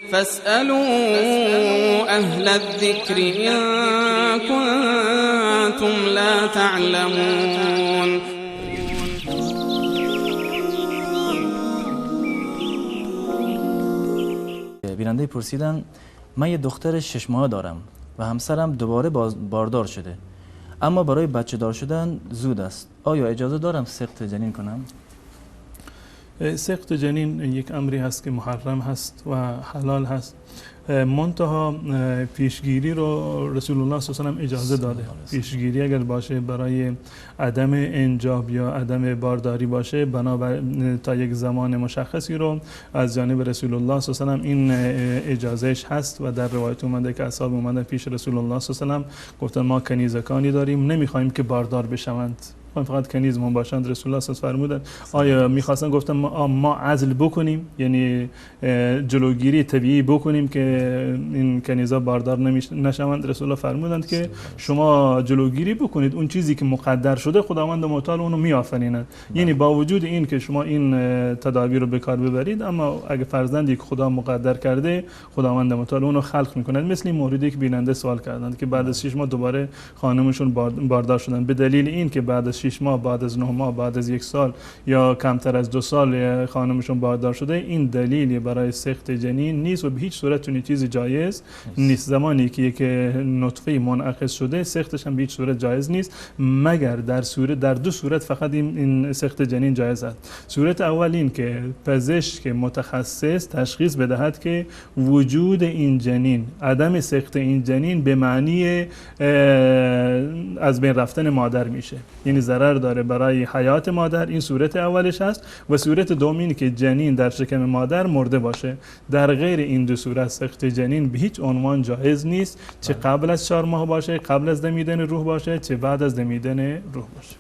فاسألوا أهل الذكر إن كنتم لا تعلمون. بیننده پرسیدن من یه دختر 6 ماه دارم و همسرم دوباره باردار شده، اما برای بچه دار شدن زود است. آیا اجازه دارم سقط جنین کنم؟ سقط جنین یک امری هست که محرم هست و حلال هست، منتها پیشگیری رو رسول الله صلی الله علیه و آله اجازه داده. پیشگیری اگر باشه برای عدم انجاب یا عدم بارداری باشه، بنابر تا یک زمان مشخصی رو از جانب رسول الله صلی الله علیه و آله این اجازهش هست و در روایت اومده که اصحاب اومدن پیش رسول الله صلی الله علیه و آله گفتن ما کنیزکانی داریم، نمیخوایم که باردار بشوند، فقط کنیزمون باشند. رسول الله صلی الله علیه و آله فرمودند آیا میخواستن، گفتن ما عزل بکنیم، یعنی جلوگیری طبیعی بکنیم که این کنیزا باردار نشوند. رسول الله فرمودند که شما جلوگیری بکنید، اون چیزی که مقدر شده خداوند متعال اونو میآفریند. یعنی با وجود این که شما این تدابیر رو به کار ببرید، اما اگه فرزندی که خدا مقدر کرده خداوند متعال اونو خلق میکند. مثل این موردی که بیننده سوال کردند که بعد از 6 ماه دوباره خانمشون باردار شدن، به دلیل این که بعد از 6 ماه، بعد از 9 ماه، بعد از 1 سال یا کمتر از 2 سال خانمشون باردار شده، این دلیلی برای سقط جنین نیست و به هیچ صورت اون چیزی جایز نیست. زمانی که یک نطفه منعکس شده سقطش هم به هیچ صورت جایز نیست، مگر در 2 صورت فقط این سقط جنین جایز است. صورت اول این که پزشک متخصص تشخیص بدهد که وجود این جنین، عدم سقط این جنین به معنی از بین رفتن مادر میشه، یعنی ضرر داره برای حیات مادر. این صورت اولش هست. و صورت دومی که جنین در شکم مادر مرده باشه. در غیر این 2 صورت سقط جنین به هیچ عنوان جایز نیست، چه قبل از 4 ماه باشه، قبل از دمیدن روح باشه، چه بعد از دمیدن روح باشه.